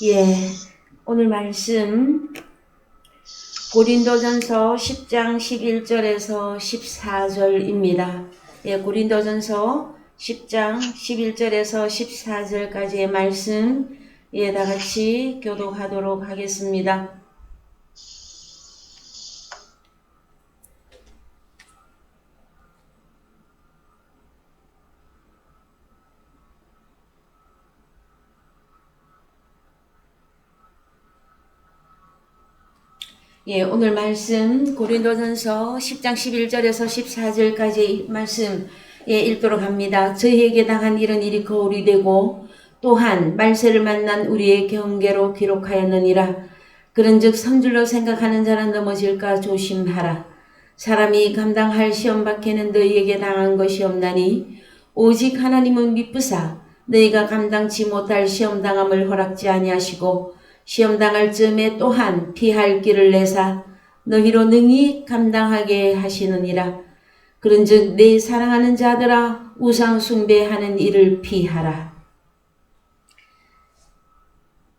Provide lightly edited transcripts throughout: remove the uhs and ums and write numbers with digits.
예, 오늘 말씀 고린도전서 10장 11절에서 14절입니다. 예, 고린도전서 10장 11절에서 14절까지의 말씀 다 같이 교독하도록 하겠습니다. 예, 오늘 말씀 고린도전서 10장 11절에서 14절까지 말씀 읽도록 합니다. 저희에게 당한 이런 일이 거울이 되고 또한 말세를 만난 우리의 경계로 기록하였느니라. 그런즉 선줄로 생각하는 자는 넘어질까 조심하라. 사람이 감당할 시험 밖에는 너희에게 당한 것이 없나니 오직 하나님은 미쁘사 너희가 감당치 못할 시험당함을 허락지 아니하시고 시험당할 즈음에 또한 피할 길을 내사 너희로 능히 감당하게 하시느니라. 그런즉 내 사랑하는 자들아 우상 숭배하는 일을 피하라.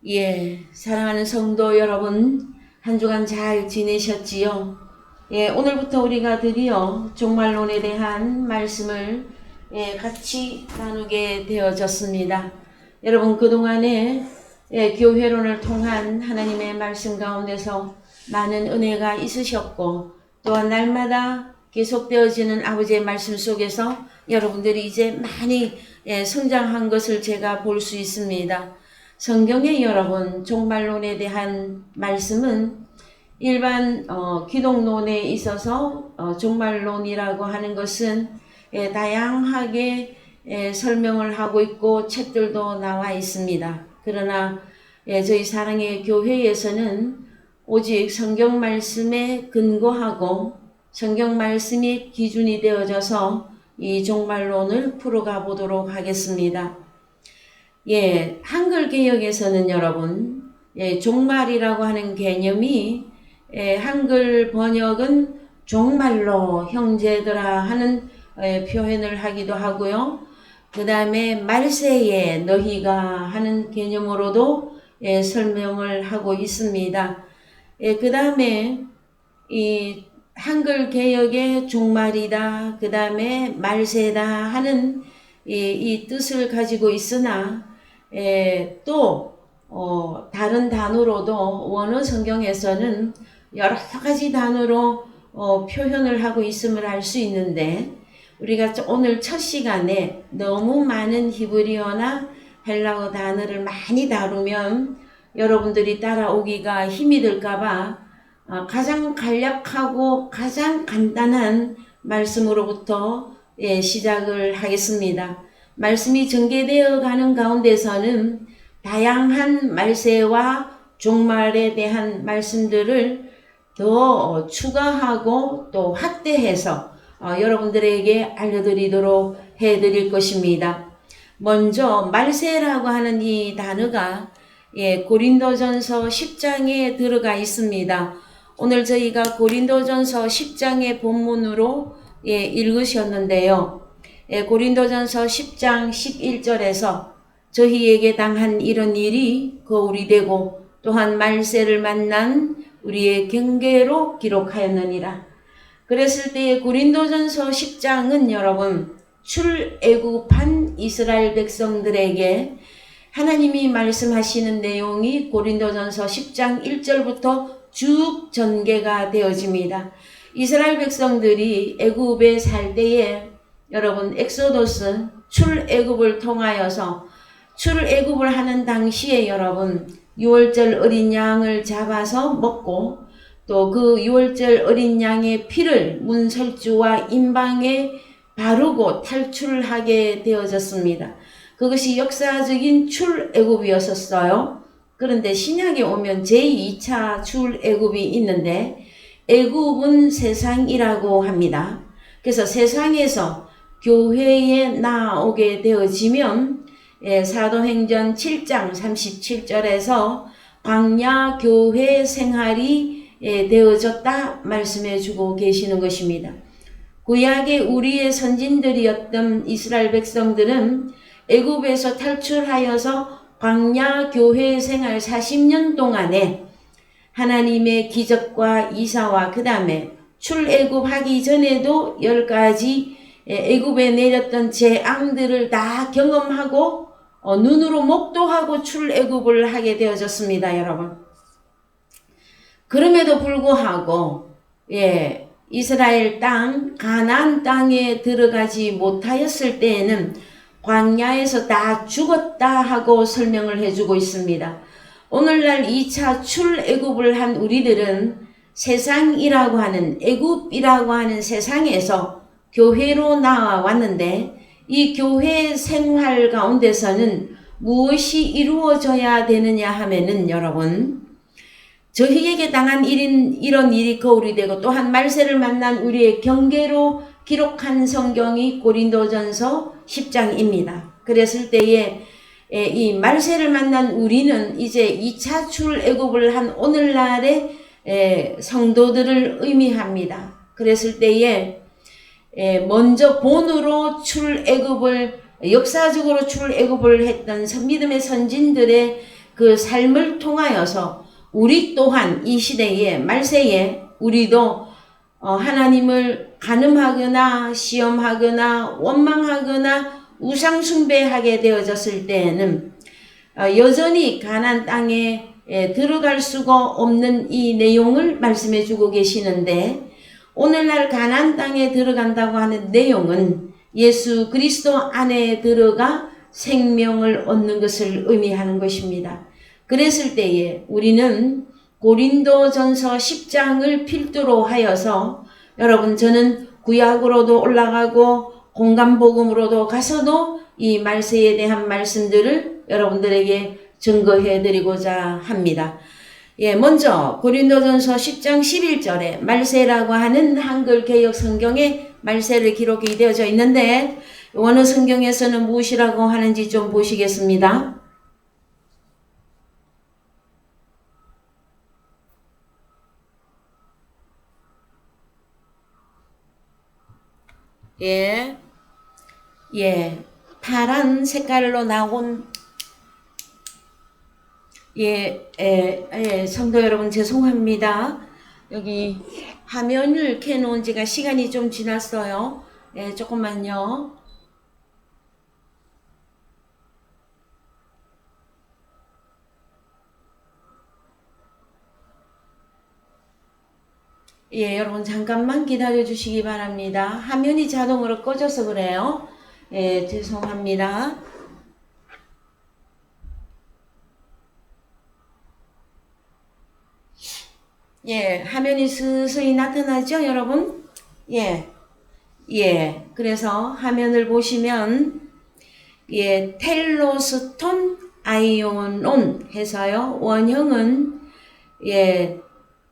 예, 사랑하는 성도 여러분, 한 주간 잘 지내셨지요? 예, 오늘부터 우리가 드디어 종말론에 대한 말씀을 같이 나누게 되어졌습니다. 여러분, 그동안에 교회론을 통한 하나님의 말씀 가운데서 많은 은혜가 있으셨고 또한 날마다 계속되어지는 아버지의 말씀 속에서 여러분들이 이제 많이 성장한 것을 제가 볼 수 있습니다. 성경에 여러분 종말론에 대한 말씀은 일반 기독론에 있어서 종말론이라고 하는 것은 다양하게 설명을 하고 있고 책들도 나와 있습니다. 그러나 저희 사랑의 교회에서는 오직 성경 말씀에 근거하고 성경 말씀이 기준이 되어져서 이 종말론을 풀어가 보도록 하겠습니다. 예, 한글 개역에서는 여러분 종말이라고 하는 개념이 한글 번역은 종말로 형제들아 하는 표현을 하기도 하고요. 그 다음에 말세에 너희가 하는 개념으로도 설명을 하고 있습니다. 그 다음에 이 한글 개역의 종말이다, 그 다음에 말세다 하는 이 뜻을 가지고 있으나 또 다른 단어로도 원어 성경에서는 여러 가지 단어로 표현을 하고 있음을 알 수 있는데 우리가 오늘 첫 시간에 너무 많은 히브리어나 헬라어 단어를 많이 다루면 여러분들이 따라오기가 힘이 들까봐 가장 간략하고 가장 간단한 말씀으로부터 시작을 하겠습니다. 말씀이 전개되어 가는 가운데서는 다양한 말세와 종말에 대한 말씀들을 더 추가하고 또 확대해서 여러분들에게 알려드리도록 해드릴 것입니다. 먼저 말세라고 하는 이 단어가 고린도전서 10장에 들어가 있습니다. 오늘 저희가 고린도전서 10장의 본문으로 읽으셨는데요. 고린도전서 10장 11절에서 저희에게 당한 이런 일이 거울이 되고 또한 말세를 만난 우리의 경계로 기록하였느니라. 그랬을 때에 고린도전서 10장은 여러분 출애굽한 이스라엘 백성들에게 하나님이 말씀하시는 내용이 고린도전서 10장 1절부터 쭉 전개가 되어집니다. 이스라엘 백성들이 애굽에 살 때에 여러분 엑소도스 출애굽을 통하여서 출애굽을 하는 당시에 여러분 유월절 어린 양을 잡아서 먹고 또 그 유월절 어린 양의 피를 문설주와 임방에 바르고 탈출하게 되어졌습니다. 그것이 역사적인 출애굽이었었어요. 그런데 신약에 오면 제2차 출애굽이 있는데 애굽은 세상이라고 합니다. 그래서 세상에서 교회에 나오게 되어지면 사도행전 7장 37절에서 광야 교회 생활이 되어졌다 말씀해 주고 계시는 것입니다. 구약의 우리의 선진들이었던 이스라엘 백성들은 애굽에서 탈출하여서 광야 교회 생활 40년 동안에 하나님의 기적과 이사와 그 다음에 출애굽하기 전에도 10가지 애굽에 내렸던 재앙들을 다 경험하고 눈으로 목도하고 출애굽을 하게 되어졌습니다, 여러분. 그럼에도 불구하고 이스라엘 땅 가나안 땅에 들어가지 못하였을 때에는 광야에서 다 죽었다 하고 설명을 해주고 있습니다. 오늘날 2차 출애굽을 한 우리들은 세상이라고 하는 애굽이라고 하는 세상에서 교회로 나왔는데 이 교회 생활 가운데서는 무엇이 이루어져야 되느냐 하면은 여러분, 저희에게 당한 이런 일이 거울이 되고 또한 말세를 만난 우리의 경계로 기록한 성경이 고린도전서 10장입니다. 그랬을 때에 이 말세를 만난 우리는 이제 2차 출애굽을 한 오늘날의 성도들을 의미합니다. 그랬을 때에 먼저 본으로 출애굽을 역사적으로 출애굽을 했던 믿음의 선진들의 그 삶을 통하여서 우리 또한 이 시대에 말세에 우리도 하나님을 간음하거나 시험하거나 원망하거나 우상숭배하게 되어졌을 때에는 여전히 가나안 땅에 들어갈 수가 없는 이 내용을 말씀해 주고 계시는데, 오늘날 가나안 땅에 들어간다고 하는 내용은 예수 그리스도 안에 들어가 생명을 얻는 것을 의미하는 것입니다. 그랬을 때에 우리는 고린도전서 10장을 필두로 하여서 여러분, 저는 구약으로도 올라가고 공감복음으로도 가서도 이 말세에 대한 말씀들을 여러분들에게 증거해 드리고자 합니다. 먼저 고린도전서 10장 11절에 말세라고 하는 한글 개역 성경에 말세를 기록이 되어져 있는데, 원어 성경에서는 무엇이라고 하는지 좀 보시겠습니다. 파란 색깔로 나온 성도 여러분, 죄송합니다. 여기 화면을 켜놓은 지가 시간이 좀 지났어요. 조금만요. 여러분 잠깐만 기다려 주시기 바랍니다. 화면이 자동으로 꺼져서 그래요. 죄송합니다. 화면이 스스히 나타나죠, 여러분? 그래서 화면을 보시면 텔로스톤 아이오논 해서요. 원형은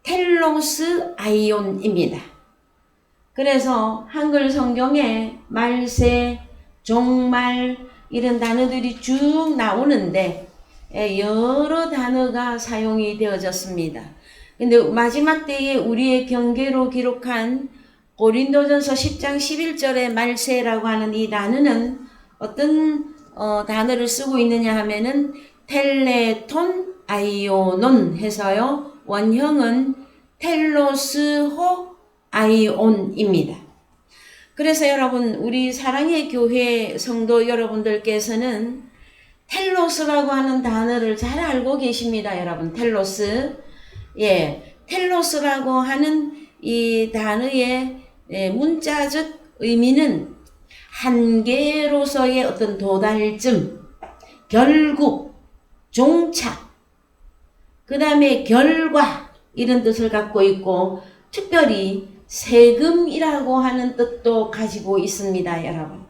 텔로스 아이온입니다. 그래서 한글 성경에 말세, 종말 이런 단어들이 쭉 나오는데 여러 단어가 사용이 되어졌습니다. 근데 마지막 때에 우리의 경계로 기록한 고린도전서 10장 11절의 말세라고 하는 이 단어는 어떤 단어를 쓰고 있느냐 하면은 텔레톤 아이오논 해서요. 원형은 텔로스호 아이온입니다. 그래서 여러분, 우리 사랑의 교회 성도 여러분들께서는 텔로스라고 하는 단어를 잘 알고 계십니다. 여러분, 텔로스. 텔로스라고 하는 이 단어의 문자적 의미는 한계로서의 어떤 도달점, 결국, 종착, 그 다음에 결과 이런 뜻을 갖고 있고, 특별히 세금이라고 하는 뜻도 가지고 있습니다, 여러분.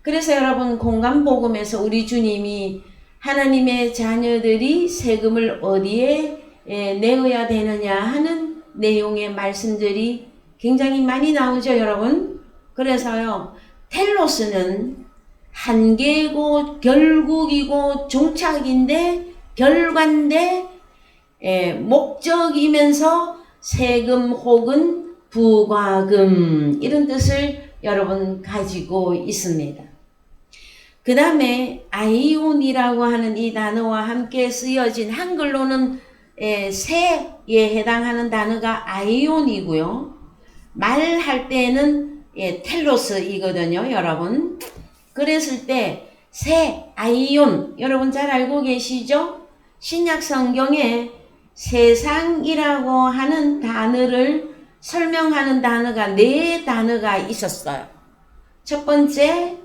그래서 여러분, 공감복음에서 우리 주님이 하나님의 자녀들이 세금을 어디에 내어야 되느냐 하는 내용의 말씀들이 굉장히 많이 나오죠, 여러분. 그래서요, 텔로스는 한계고 결국이고 종착인데 결과인데 목적이면서 세금 혹은 부과금 이런 뜻을 여러분 가지고 있습니다. 그 다음에 아이온이라고 하는 이 단어와 함께 쓰여진 한글로는 새에 해당하는 단어가 아이온이고요. 말할 때는 텔로스이거든요, 여러분. 그랬을 때 새, 아이온, 여러분 잘 알고 계시죠? 신약 성경에 세상이라고 하는 단어를 설명하는 단어가 4단어가 있었어요. 첫 번째,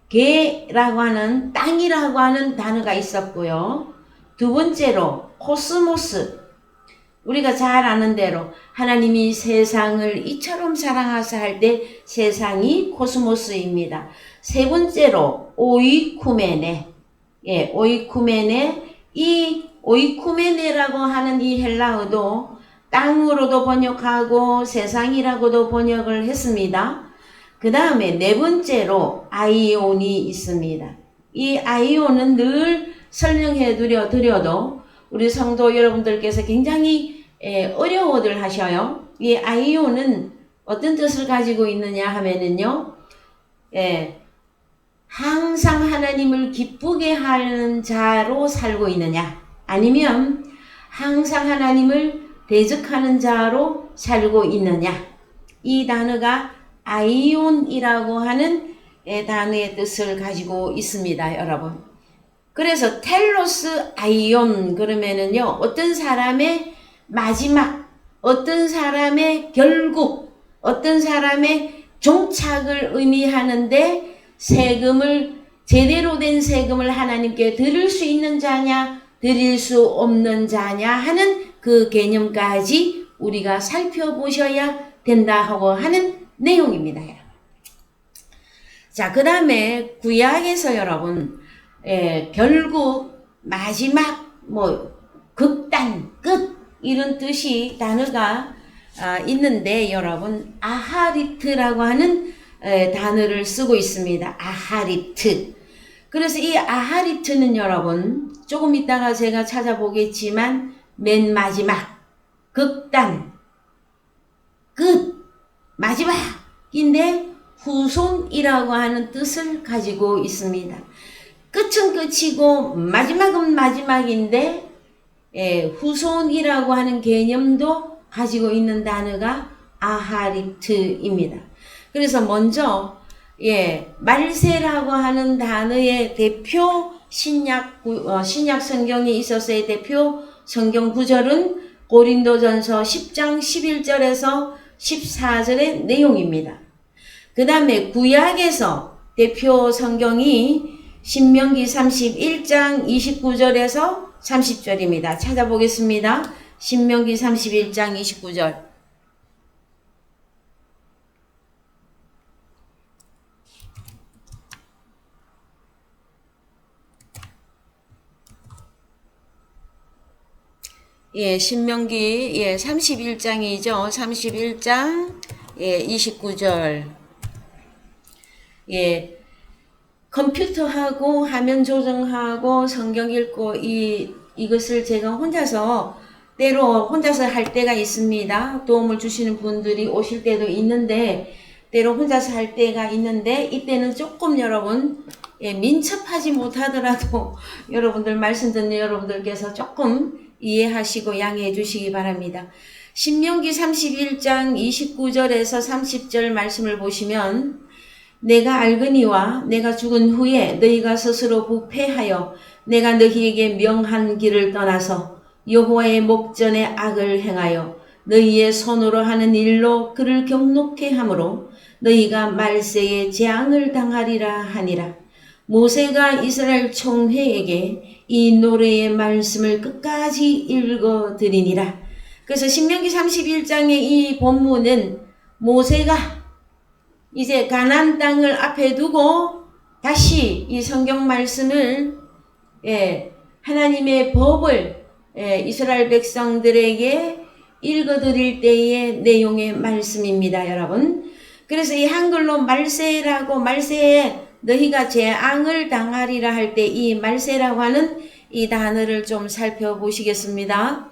개라고 하는 땅이라고 하는 단어가 있었고요. 두 번째로 코스모스, 우리가 잘 아는 대로 하나님이 세상을 이처럼 사랑하사 할 때 세상이 코스모스입니다. 세 번째로 오이쿠메네, 오이쿠메네, 이 오이쿠메네라고 하는 이 헬라어도 땅으로도 번역하고 세상이라고도 번역을 했습니다. 그 다음에 네 번째로 아이온이 있습니다. 이 아이온은 늘 설명해 드려도 우리 성도 여러분들께서 굉장히 어려워들 하셔요. 이 아이온은 어떤 뜻을 가지고 있느냐 하면은요, 항상 하나님을 기쁘게 하는 자로 살고 있느냐, 아니면 항상 하나님을 대적하는 자로 살고 있느냐, 이 단어가 아이온이라고 하는 단어의 뜻을 가지고 있습니다, 여러분. 그래서 텔로스 아이온 그러면은요, 어떤 사람의 마지막, 어떤 사람의 결국, 어떤 사람의 종착을 의미하는데 세금을, 제대로 된 세금을 하나님께 드릴 수 있는 자냐, 드릴 수 없는 자냐 하는 그 개념까지 우리가 살펴보셔야 된다 하고 하는 내용입니다. 자, 그 다음에 구약에서 여러분, 결국 마지막 극단, 끝 이런 뜻이 단어가 있는데 여러분, 아하리트라고 하는 단어를 쓰고 있습니다. 아하리트. 그래서 이 아하리트는 여러분, 조금 이따가 제가 찾아보겠지만 맨 마지막, 극단, 끝, 마지막인데 후손이라고 하는 뜻을 가지고 있습니다. 끝은 끝이고 마지막은 마지막인데 후손이라고 하는 개념도 가지고 있는 단어가 아하리트입니다. 그래서 먼저 말세라고 하는 단어의 대표 신약 성경에 있어서의 대표 성경 구절은 고린도전서 10장 11절에서 14절의 내용입니다. 그 다음에 구약에서 대표 성경이 신명기 31장 29절에서 30절입니다. 찾아보겠습니다. 신명기 31장 29절. 신명기 31장이죠. 31장 29절. 컴퓨터하고 화면 조정하고 성경 읽고 이것을 제가 혼자서 때로 혼자서 할 때가 있습니다. 도움을 주시는 분들이 오실 때도 있는데 때로 혼자서 할 때가 있는데 이때는 조금 여러분 민첩하지 못하더라도 여러분들 말씀 듣는 여러분들께서 조금 이해하시고 양해해 주시기 바랍니다. 신명기 31장 29절에서 30절 말씀을 보시면 내가 알거니와 내가 죽은 후에 너희가 스스로 부패하여 내가 너희에게 명한 길을 떠나서 여호와의 목전에 악을 행하여 너희의 손으로 하는 일로 그를 경록해 함으로 너희가 말세에 재앙을 당하리라 하니라. 모세가 이스라엘 총회에게 이 노래의 말씀을 끝까지 읽어드리니라. 그래서 신명기 31장의 이 본문은 모세가 이제 가나안 땅을 앞에 두고 다시 이 성경 말씀을 하나님의 법을 이스라엘 백성들에게 읽어드릴 때의 내용의 말씀입니다, 여러분. 그래서 이 한글로 말세라고, 말세에 너희가 재앙을 당하리라 할 때 이 말세라고 하는 이 단어를 좀 살펴보시겠습니다.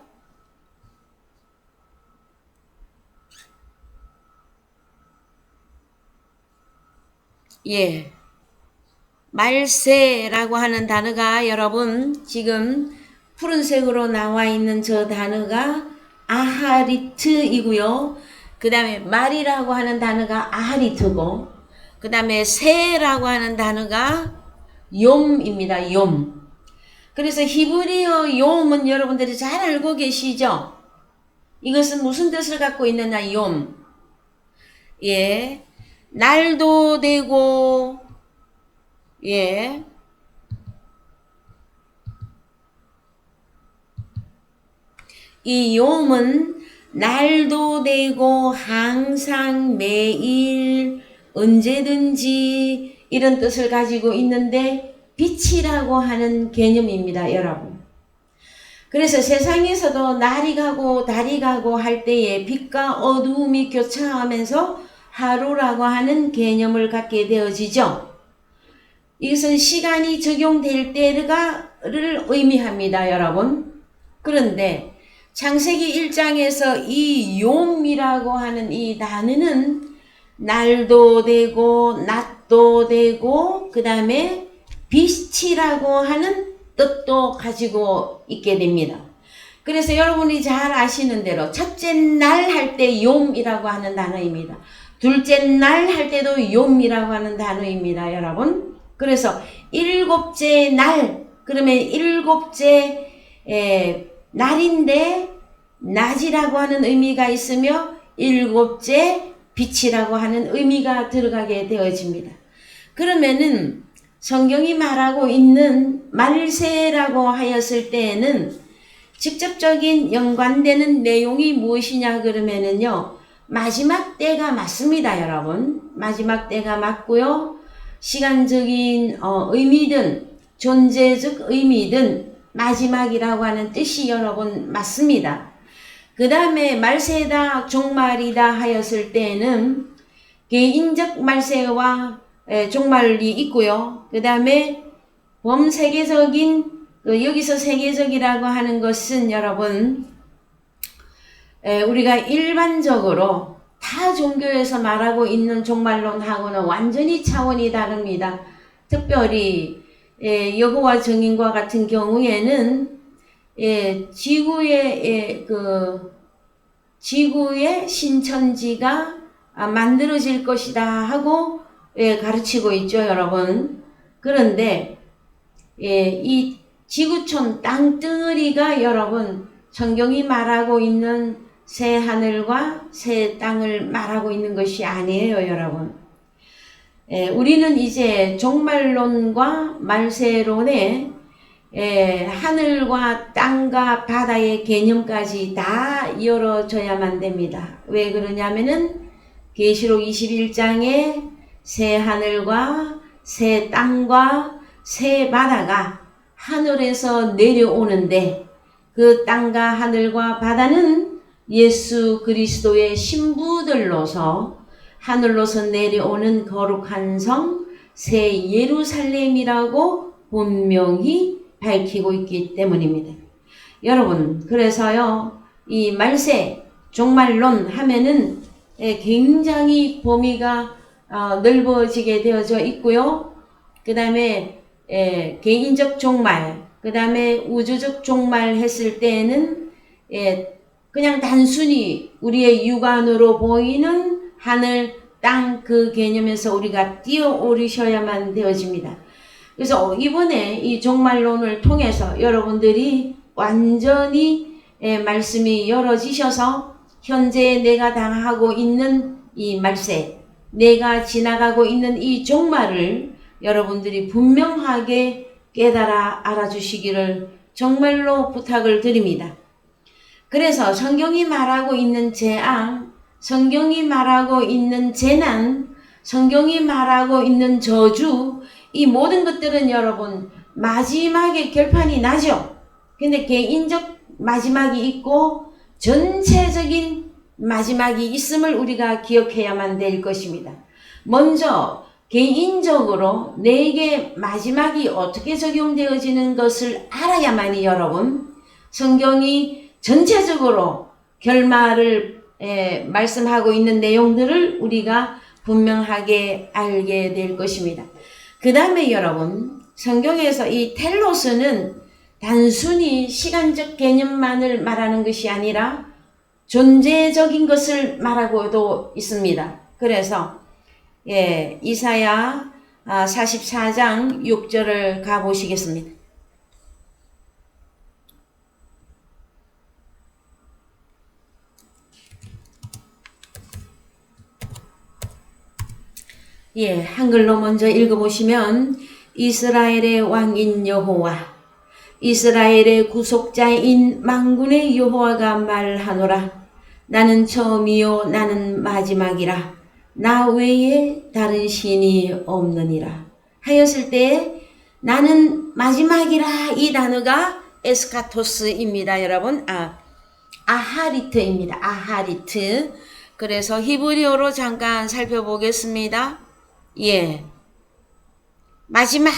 말세라고 하는 단어가 여러분 지금 푸른색으로 나와 있는 저 단어가 아하리트이고요. 그 다음에 말이라고 하는 단어가 아하리트고 그 다음에 새라고 하는 단어가 욤입니다. 욤. 그래서 히브리어 욤은 여러분들이 잘 알고 계시죠? 이것은 무슨 뜻을 갖고 있느냐, 욤. 예. 날도 되고, 예. 이 욤은 날도 되고, 항상, 매일, 언제든지 이런 뜻을 가지고 있는데, 빛이라고 하는 개념입니다, 여러분. 그래서 세상에서도 날이 가고 달이 가고 할 때에 빛과 어두움이 교차하면서 하루라고 하는 개념을 갖게 되어지죠. 이것은 시간이 적용될 때를 의미합니다, 여러분. 그런데 창세기 1장에서 이 욤이라고 하는 이 단어는 날도 되고 낮도 되고 그 다음에 빛이라고 하는 뜻도 가지고 있게 됩니다. 그래서 여러분이 잘 아시는 대로 첫째 날 할 때 욤이라고 하는 단어입니다. 둘째 날 할 때도 욤이라고 하는 단어입니다, 여러분. 그래서 일곱째 날, 그러면 일곱째 날인데 낮이라고 하는 의미가 있으며 일곱째 빛이라고 하는 의미가 들어가게 되어집니다. 그러면은 성경이 말하고 있는 말세라고 하였을 때에는 직접적인 연관되는 내용이 무엇이냐 그러면은요, 마지막 때가 맞습니다, 여러분. 마지막 때가 맞고요. 시간적인 의미든 존재적 의미든 마지막이라고 하는 뜻이 여러분 맞습니다. 그 다음에 말세다, 종말이다 하였을 때에는 개인적 말세와 종말이 있고요. 그 다음에 범세계적인 여기서 세계적이라고 하는 것은 여러분 우리가 일반적으로 타 종교에서 말하고 있는 종말론하고는 완전히 차원이 다릅니다. 특별히 여호와 증인과 같은 경우에는 지구의 신천지가 만들어질 것이다 하고 가르치고 있죠, 여러분. 그런데 이 지구촌 땅덩어리가 여러분 성경이 말하고 있는 새 하늘과 새 땅을 말하고 있는 것이 아니에요, 여러분. 우리는 이제 종말론과 말세론에 하늘과 땅과 바다의 개념까지 다 열어줘야만 됩니다. 왜 그러냐면은 계시록 21장에 새 하늘과 새 땅과 새 바다가 하늘에서 내려오는데 그 땅과 하늘과 바다는 예수 그리스도의 신부들로서 하늘로서 내려오는 거룩한 성 새 예루살렘이라고 분명히 밝히고 있기 때문입니다. 여러분, 그래서요, 이 말세, 종말론 하면은 굉장히 범위가 넓어지게 되어져 있고요. 그 다음에 개인적 종말, 그 다음에 우주적 종말 했을 때에는 그냥 단순히 우리의 육안으로 보이는 하늘, 땅 그 개념에서 우리가 뛰어오르셔야만 되어집니다. 그래서 이번에 이 종말론을 통해서 여러분들이 완전히 말씀이 열어지셔서 현재 내가 당하고 있는 이 말세, 내가 지나가고 있는 이 종말을 여러분들이 분명하게 깨달아 알아주시기를 정말로 부탁을 드립니다. 그래서 성경이 말하고 있는 재앙, 성경이 말하고 있는 재난, 성경이 말하고 있는 저주, 이 모든 것들은 여러분 마지막에 결판이 나죠. 근데 개인적 마지막이 있고 전체적인 마지막이 있음을 우리가 기억해야만 될 것입니다. 먼저 개인적으로 내게 마지막이 어떻게 적용되어지는 것을 알아야만이 여러분 성경이 전체적으로 결말을 말씀하고 있는 내용들을 우리가 분명하게 알게 될 것입니다. 그 다음에 여러분, 성경에서 이 텔로스는 단순히 시간적 개념만을 말하는 것이 아니라 존재적인 것을 말하고도 있습니다. 그래서 이사야 44장 6절을 가보시겠습니다. 한글로 먼저 읽어보시면 이스라엘의 왕인 여호와, 이스라엘의 구속자인 만군의 여호와가 말하노라. 나는 처음이요 나는 마지막이라. 나 외에 다른 신이 없느니라. 하였을 때 나는 마지막이라, 이 단어가 에스카토스입니다. 여러분, 아하리트입니다. 아하리트. 그래서 히브리어로 잠깐 살펴보겠습니다. 마지막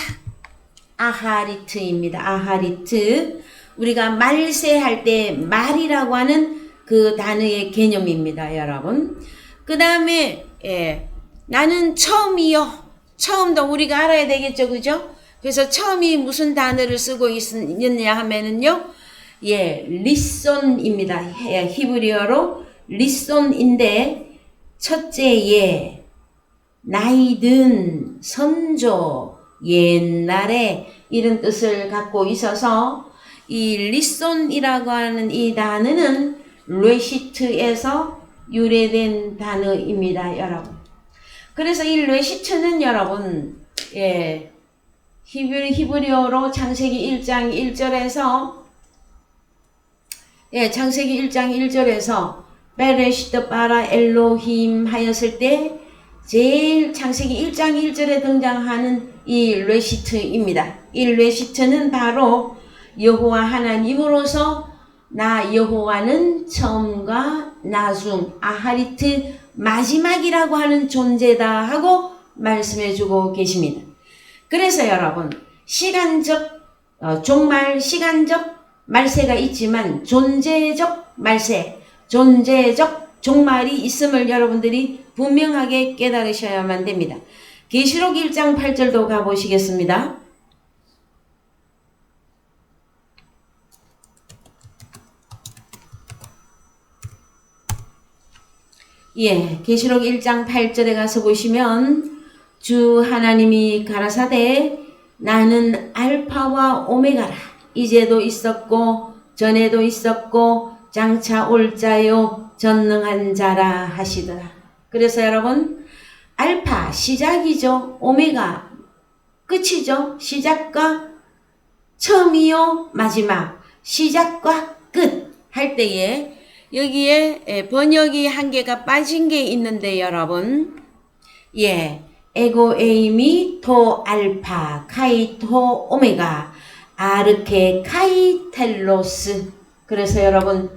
아하리트입니다. 아하리트. 우리가 말세할 때 말이라고 하는 그 단어의 개념입니다. 여러분. 그 다음에 나는 처음이요. 처음도 우리가 알아야 되겠죠. 그죠? 그래서 처음이 무슨 단어를 쓰고 있느냐 하면은요. 리손입니다. 히브리어로 리손인데 첫째에 나이든 선조 옛날에 이런 뜻을 갖고 있어서 이 리손이라고 하는 이 단어는 레시트에서 유래된 단어입니다. 여러분. 그래서 이 레시트는 여러분 히브리어로 창세기 1장 1절에서 창세기 1장 1절에서 베레시트 바라 엘로힘 하였을 때 제일 창세기 1장 1절에 등장하는 이 레시트입니다. 이 레시트는 바로 여호와 하나님으로서 나 여호와는 처음과 나중 아하리트 마지막이라고 하는 존재다 하고 말씀해 주고 계십니다. 그래서 여러분 시간적 종말, 시간적 말세가 있지만 존재적 말세, 존재적 종말이 있음을 여러분들이 분명하게 깨달으셔야만 됩니다. 계시록 1장 8절도 가보시겠습니다. 계시록 1장 8절에 가서 보시면 주 하나님이 가라사대 나는 알파와 오메가라. 이제도 있었고 전에도 있었고 장차 올 자요 전능한 자라 하시더라. 그래서 여러분 알파 시작이죠. 오메가 끝이죠. 시작과 처음이요 마지막, 시작과 끝 할 때에 여기에 번역이 한 개가 빠진 게 있는데 여러분 에고 에이미 토 알파 카이 토 오메가 아르케 카이 텔로스. 그래서 여러분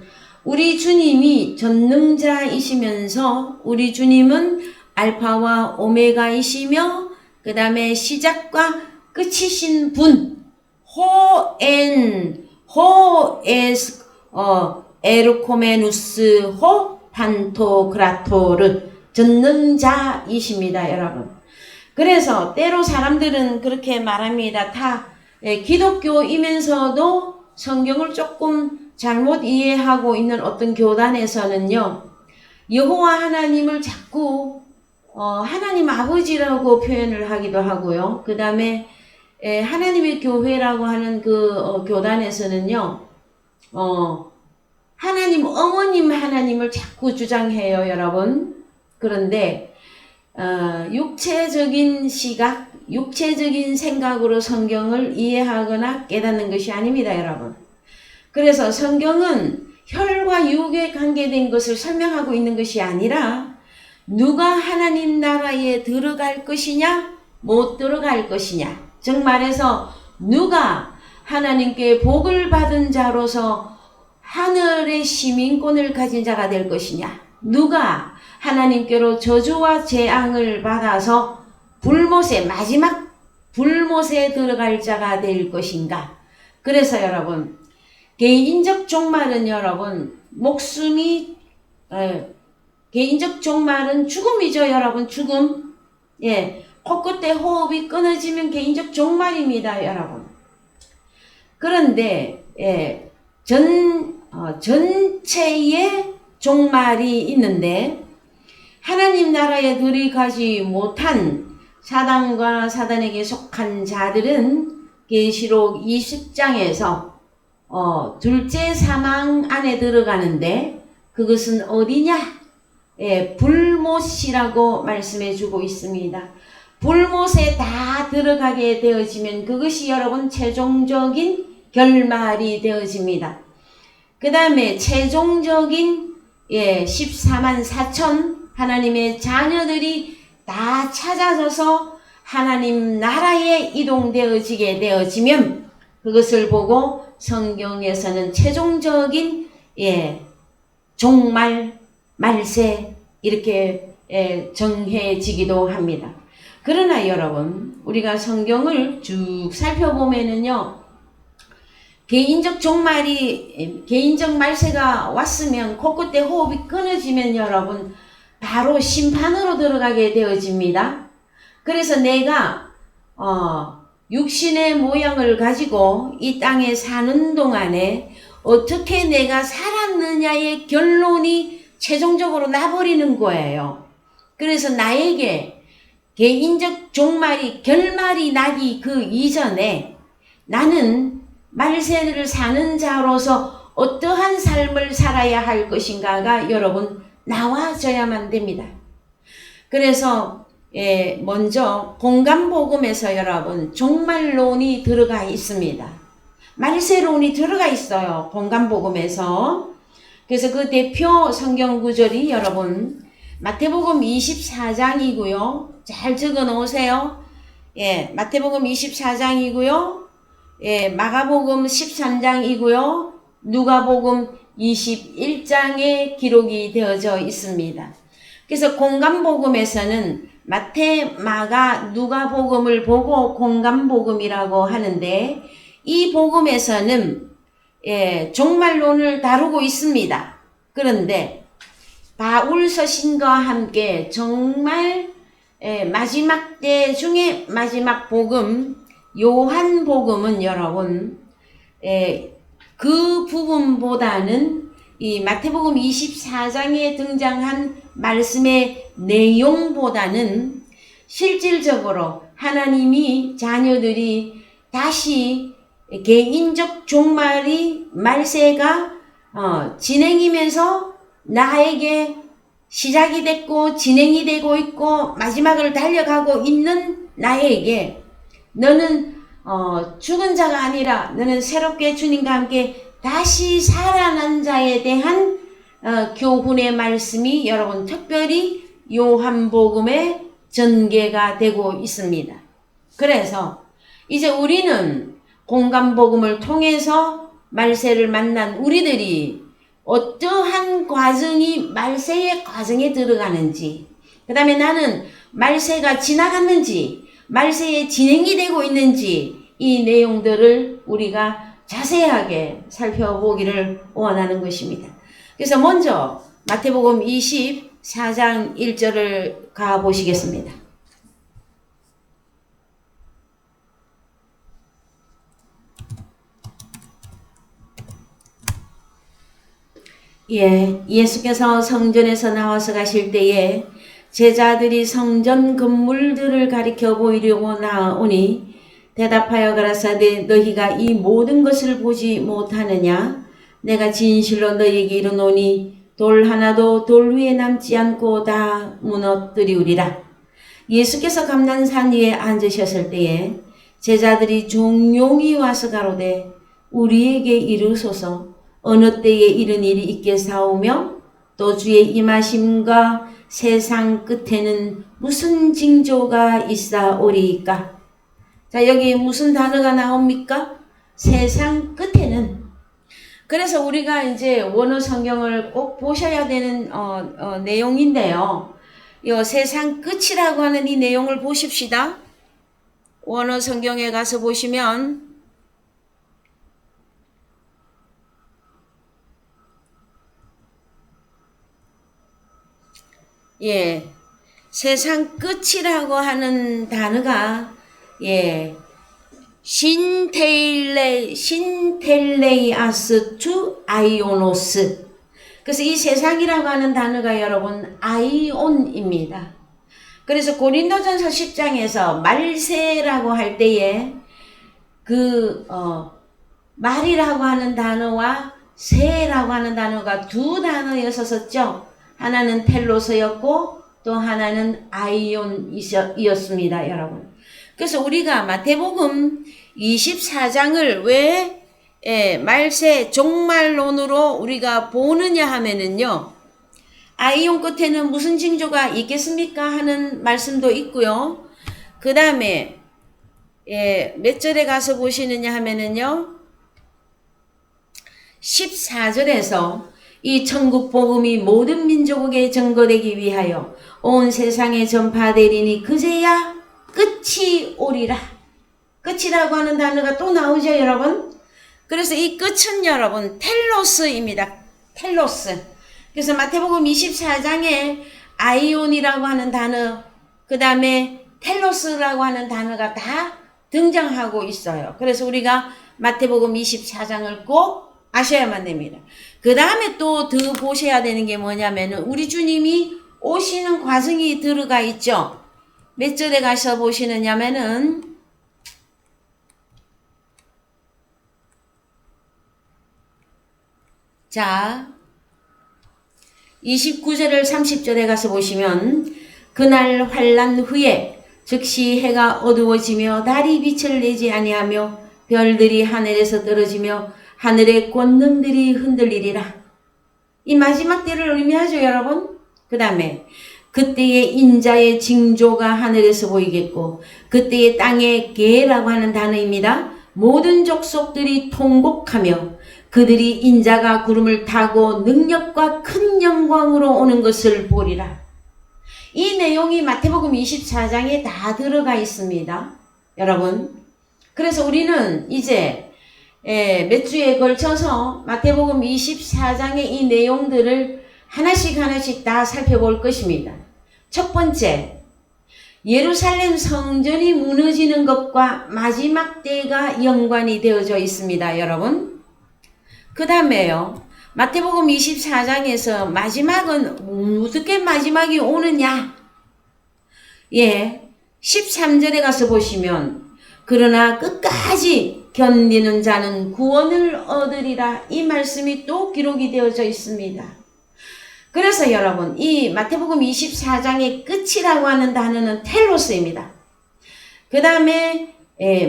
우리 주님이 전능자이시면서 우리 주님은 알파와 오메가이시며 그 다음에 시작과 끝이신 분 호에스 에르코메누스 호 판토그라토르 전능자이십니다. 여러분. 그래서 때로 사람들은 그렇게 말합니다. 다 기독교이면서도 성경을 조금 잘못 이해하고 있는 어떤 교단에서는요. 여호와 하나님을 자꾸 하나님 아버지라고 표현을 하기도 하고요. 그 다음에 하나님의 교회라고 하는 그 교단에서는요. 하나님 어머님 하나님을 자꾸 주장해요. 여러분. 그런데 육체적인 시각, 육체적인 생각으로 성경을 이해하거나 깨닫는 것이 아닙니다. 여러분. 그래서 성경은 혈과 육에 관계된 것을 설명하고 있는 것이 아니라 누가 하나님 나라에 들어갈 것이냐 못 들어갈 것이냐, 즉 말해서 누가 하나님께 복을 받은 자로서 하늘의 시민권을 가진 자가 될 것이냐, 누가 하나님께로 저주와 재앙을 받아서 불못에 마지막 불못에 들어갈 자가 될 것인가. 그래서 여러분 개인적 종말은 여러분 목숨이 개인적 종말은 죽음이죠. 여러분 죽음. 코끝에 호흡이 끊어지면 개인적 종말입니다, 여러분. 그런데 전체의 종말이 있는데 하나님 나라에 들어가지 못한 사단과 사단에게 속한 자들은 계시록 20장에서 둘째 사망 안에 들어가는데 그것은 어디냐? 불못이라고 말씀해 주고 있습니다. 불못에 다 들어가게 되어지면 그것이 여러분 최종적인 결말이 되어집니다. 그 다음에 최종적인 14만 4천 하나님의 자녀들이 다 찾아져서 하나님 나라에 이동되어지게 되어지면 그것을 보고 성경에서는 최종적인 종말, 말세 이렇게 정해지기도 합니다. 그러나 여러분 우리가 성경을 쭉 살펴보면은요, 개인적 종말이 개인적 말세가 왔으면 코끝에 호흡이 끊어지면 여러분 바로 심판으로 들어가게 되어집니다. 그래서 내가 육신의 모양을 가지고 이 땅에 사는 동안에 어떻게 내가 살았느냐의 결론이 최종적으로 나버리는 거예요. 그래서 나에게 개인적 종말이 결말이 나기 그 이전에 나는 말세를 사는 자로서 어떠한 삶을 살아야 할 것인가가 여러분 나와져야만 됩니다. 그래서 먼저 공간복음에서 여러분 종말론이 들어가 있습니다. 말세론이 들어가 있어요. 공간복음에서. 그래서 그 대표 성경 구절이 여러분 마태복음 24장이고요. 잘 적어 놓으세요. 마태복음 24장이고요. 마가복음 13장이고요. 누가복음 21장에 기록이 되어져 있습니다. 그래서 공간복음에서는 마태, 마가, 누가복음을 보고 공간복음이라고 하는데 이 복음에서는 종말론을 다루고 있습니다. 그런데 바울 서신과 함께 정말 마지막 때 중에 마지막 복음 요한복음은 여러분 그 부분보다는 이 마태복음 24장에 등장한 말씀의 내용보다는 실질적으로 하나님이 자녀들이 다시 개인적 종말이 말세가 진행이면서 나에게 시작이 됐고 진행이 되고 있고 마지막을 달려가고 있는 나에게 너는 죽은 자가 아니라 너는 새롭게 주님과 함께 다시 살아난 자에 대한 교훈의 말씀이 여러분 특별히 요한복음에 전개가 되고 있습니다. 그래서 이제 우리는 공간복음을 통해서 말세를 만난 우리들이 어떠한 과정이 말세의 과정에 들어가는지, 그 다음에 나는 말세가 지나갔는지 말세에 진행이 되고 있는지 이 내용들을 우리가 자세하게 살펴보기를 원하는 것입니다. 그래서 먼저 마태복음 24장 1절을 가보시겠습니다. 예수께서 성전에서 나와서 가실 때에 제자들이 성전 건물들을 가리켜 보이려고 나오니 대답하여 가라사대 너희가 이 모든 것을 보지 못하느냐? 내가 진실로 너희에게 이르노니 돌 하나도 돌 위에 남지 않고 다 무너뜨리우리라. 예수께서 감난산 위에 앉으셨을 때에 제자들이 종용이 와서 가로되 우리에게 이르소서 어느 때에 이런 일이 있겠사오며 또 주의 임하심과 세상 끝에는 무슨 징조가 있사오리이까? 자, 여기 무슨 단어가 나옵니까? 세상 끝에는. 그래서 우리가 이제 원어 성경을 꼭 보셔야 되는 내용인데요. 이 세상 끝이라고 하는 이 내용을 보십시다. 원어 성경에 가서 보시면 세상 끝이라고 하는 단어가 신텔레이아스 투 아이오노스. 그래서 이 세상이라고 하는 단어가 여러분 아이온입니다. 그래서 고린도전서 10장에서 말세라고 할 때에 말이라고 하는 단어와 세라고 하는 단어가 두 단어였었죠. 하나는 텔로스였고 또 하나는 아이온이었습니다, 여러분. 그래서 우리가 마태복음 24장을 왜 말세 종말론으로 우리가 보느냐 하면은요, 아이온 끝에는 무슨 징조가 있겠습니까 하는 말씀도 있고요. 그 다음에 몇 절에 가서 보시느냐 하면은요, 14절에서 이 천국 복음이 모든 민족에게 전거되기 위하여 온 세상에 전파되리니 그제야 끝이 오리라. 끝이라고 하는 단어가 또 나오죠, 여러분. 그래서 이 끝은 여러분 텔로스입니다. 텔로스. 그래서 마태복음 24장에 아이온이라고 하는 단어, 그 다음에 텔로스라고 하는 단어가 다 등장하고 있어요. 그래서 우리가 마태복음 24장을 꼭 아셔야만 됩니다. 그 다음에 또 더 보셔야 되는 게 뭐냐면은 우리 주님이 오시는 과정이 들어가 있죠. 몇 절에 가서 보시느냐면은 자 29절을 30절에 가서 보시면 그날 환난 후에 즉시 해가 어두워지며 달이 빛을 내지 아니하며 별들이 하늘에서 떨어지며 하늘의 권능들이 흔들리리라. 이 마지막 때를 의미하죠, 여러분. 그 다음에 그때에 인자의 징조가 하늘에서 보이겠고 그때에 땅의 계라고 하는 단어입니다. 모든 족속들이 통곡하며 그들이 인자가 구름을 타고 능력과 큰 영광으로 오는 것을 보리라. 이 내용이 마태복음 24장에 다 들어가 있습니다, 여러분. 그래서 우리는 이제 몇 주에 걸쳐서 마태복음 24장의 이 내용들을 하나씩 다 살펴볼 것입니다. 첫 번째, 예루살렘 성전이 무너지는 것과 마지막 때가 연관이 되어져 있습니다, 여러분. 그 다음에요, 마태복음 24장에서 마지막은 어떻게 마지막이 오느냐? 13절에 가서 보시면 그러나 끝까지 견디는 자는 구원을 얻으리라. 이 말씀이 또 기록이 되어져 있습니다. 그래서 여러분, 이 마태복음 24장의 끝이라고 하는 단어는 텔로스입니다. 그 다음에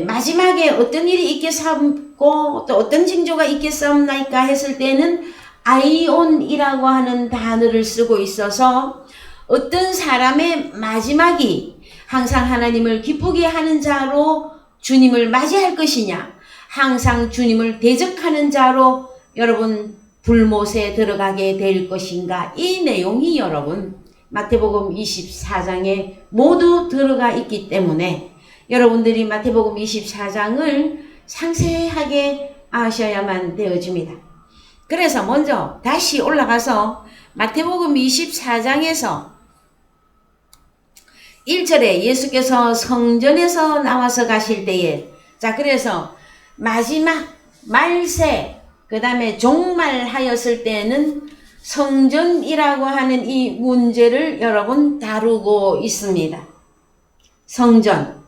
마지막에 어떤 일이 있겠사옵고 또 어떤 징조가 있겠사옵나이까 했을 때는 아이온이라고 하는 단어를 쓰고 있어서 어떤 사람의 마지막이 항상 하나님을 기쁘게 하는 자로 주님을 맞이할 것이냐, 항상 주님을 대적하는 자로 여러분 불못에 들어가게 될 것인가, 이 내용이 여러분 마태복음 24장에 모두 들어가 있기 때문에 여러분들이 마태복음 24장을 상세하게 아셔야만 되어집니다. 그래서 먼저 다시 올라가서 마태복음 24장에서 1절에 예수께서 성전에서 나와서 가실 때에, 자, 그래서 마지막 말세, 그 다음에 종말하였을 때는 성전이라고 하는 이 문제를 여러분 다루고 있습니다. 성전.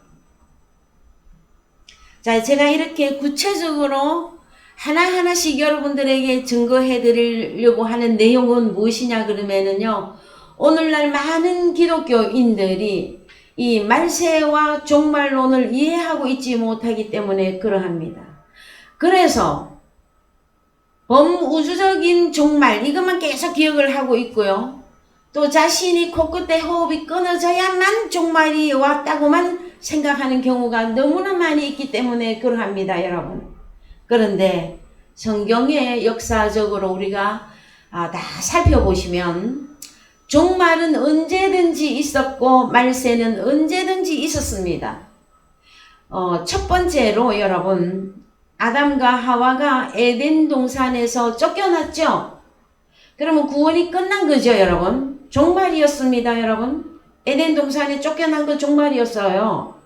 자, 제가 이렇게 구체적으로 하나하나씩 여러분들에게 증거해 드리려고 하는 내용은 무엇이냐 그러면은요, 오늘날 많은 기독교인들이 이 말세와 종말론을 이해하고 있지 못하기 때문에 그러합니다. 그래서 범우주적인 종말, 이것만 계속 기억을 하고 있고요. 또 자신이 코끝에 호흡이 끊어져야만 종말이 왔다고만 생각하는 경우가 너무나 많이 있기 때문에 그러합니다, 여러분. 그런데 성경의 역사적으로 우리가 다 살펴보시면 종말은 언제든지 있었고 말세는 언제든지 있었습니다. 첫 번째로 여러분, 아담과 하와가 에덴 동산에서 쫓겨났죠. 그러면 구원이 끝난 거죠, 여러분. 종말이었습니다, 여러분. 에덴 동산에 쫓겨난 거 종말이었어요.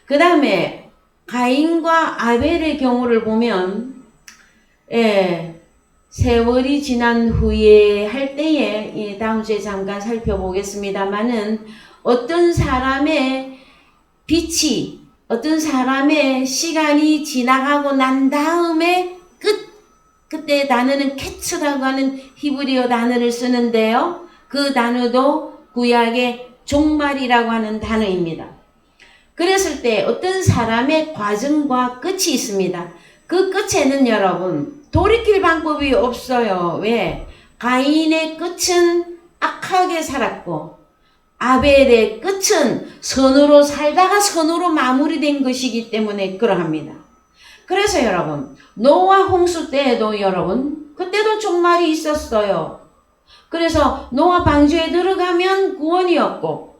그 다음에 가인과 아벨의 경우를 보면 세월이 지난 후에 할 때에 다음 주에 잠깐 살펴보겠습니다만은 어떤 사람의 빛이 어떤 사람의 시간이 지나가고 난 다음에 그때 단어는 캐츠라고 하는 히브리어 단어를 쓰는데요. 그 단어도 구약의 종말이라고 하는 단어입니다. 그랬을 때 어떤 사람의 과정과 끝이 있습니다. 그 끝에는 여러분 돌이킬 방법이 없어요. 왜? 가인의 끝은 악하게 살았고 아벨의 끝은 선으로 살다가 선으로 마무리된 것이기 때문에 그러합니다. 그래서 여러분 노아 홍수 때에도 여러분 그때도 종말이 있었어요. 그래서 노아 방주에 들어가면 구원이었고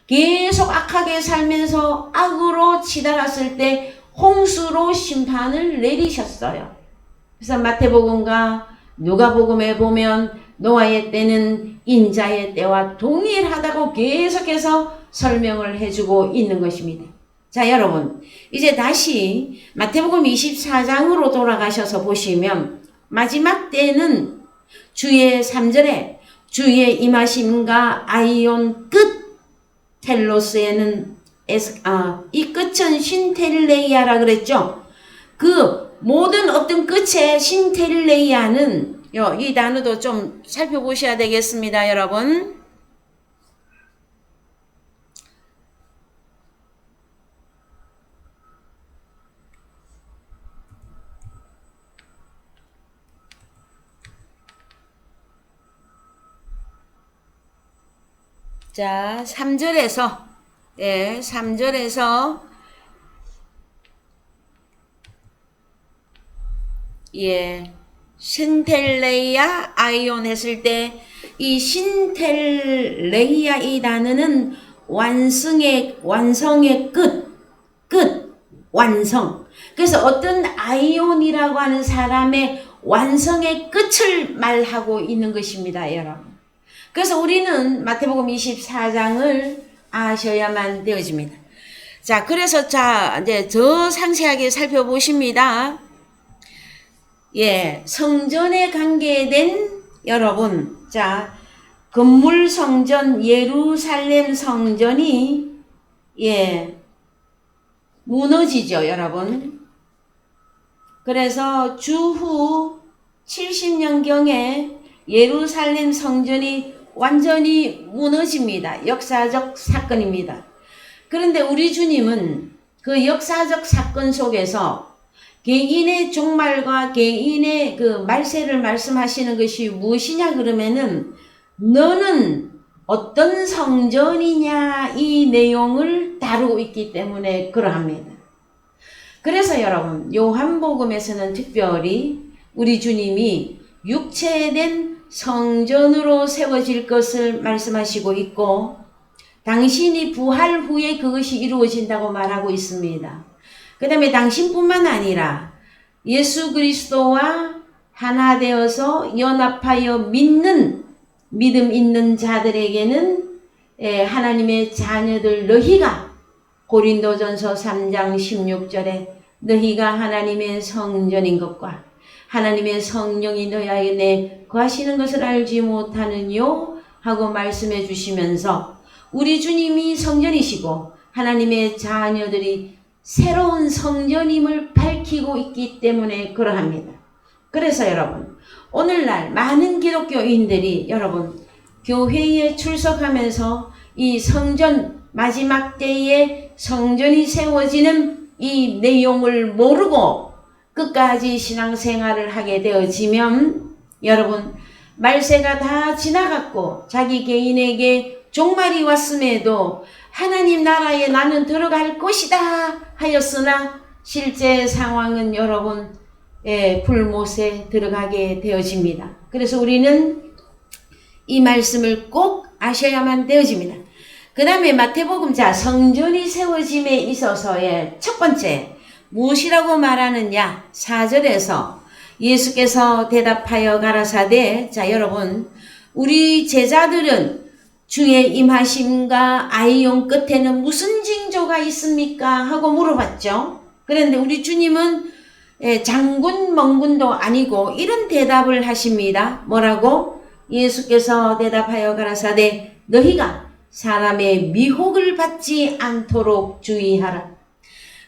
계속 악하게 살면서 악으로 치달았을 때 홍수로 심판을 내리셨어요. 그래서 마태복음과 누가복음에 보면 노아의 때는 인자의 때와 동일하다고 계속해서 설명을 해주고 있는 것입니다. 자, 여러분 이제 다시 마태복음 24장으로 돌아가셔서 보시면 마지막 때는 주의 3절에 주의 임하심과 아이온 끝 텔로스에는 이 끝은 신텔레이아라 그랬죠. 그 모든 어떤 끝에 신텔레이아는 이 단어도 좀 살펴보셔야 되겠습니다, 여러분. 자, 3절에서 3절에서 신텔레이아 아이온 했을 때 이 신텔레이아 이 단어는 완성의 끝, 완성. 그래서 어떤 아이온이라고 하는 사람의 완성의 끝을 말하고 있는 것입니다, 여러분. 그래서 우리는 마태복음 24장을 아셔야만 되어집니다. 자, 그래서 이제 더 상세하게 살펴보십니다. 성전에 관계된 여러분, 건물 성전, 예루살렘 성전이 무너지죠, 여러분. 그래서 주후 70년경에 예루살렘 성전이 완전히 무너집니다. 역사적 사건입니다. 그런데 우리 주님은 그 역사적 사건 속에서 개인의 종말과 개인의 그 말세를 말씀하시는 것이 무엇이냐 그러면은 너는 어떤 성전이냐 이 내용을 다루고 있기 때문에 그러합니다. 그래서 여러분 요한복음에서는 특별히 우리 주님이 육체된 성전으로 세워질 것을 말씀하시고 있고 당신이 부활 후에 그것이 이루어진다고 말하고 있습니다. 그 다음에 당신뿐만 아니라 예수 그리스도와 하나 되어서 연합하여 믿음 있는 자들에게는 하나님의 자녀들 너희가 고린도전서 3장 16절에 너희가 하나님의 성전인 것과 하나님의 성령이 너희 안에 거하시는 것을 알지 못하느뇨 하고 말씀해 주시면서 우리 주님이 성전이시고 하나님의 자녀들이 새로운 성전임을 밝히고 있기 때문에 그러합니다. 그래서 여러분 오늘날 많은 기독교인들이 여러분 교회에 출석하면서 이 성전 마지막 때에 성전이 세워지는 이 내용을 모르고 끝까지 신앙생활을 하게 되어지면 여러분 말세가 다 지나갔고 자기 개인에게 종말이 왔음에도 하나님 나라에 나는 들어갈 것이다 하였으나 실제 상황은 여러분 불못에 들어가게 되어집니다. 그래서 우리는 이 말씀을 꼭 아셔야만 되어집니다. 그 다음에 마태복음 성전이 세워짐에 있어서의 첫 번째 무엇이라고 말하느냐 4절에서 예수께서 대답하여 가라사대 여러분 우리 제자들은 주의 임하심과 아이용 끝에는 무슨 징조가 있습니까? 하고 물어봤죠. 그런데 우리 주님은 장군 멍군도 아니고 이런 대답을 하십니다. 뭐라고? 예수께서 대답하여 가라사대 너희가 사람의 미혹을 받지 않도록 주의하라.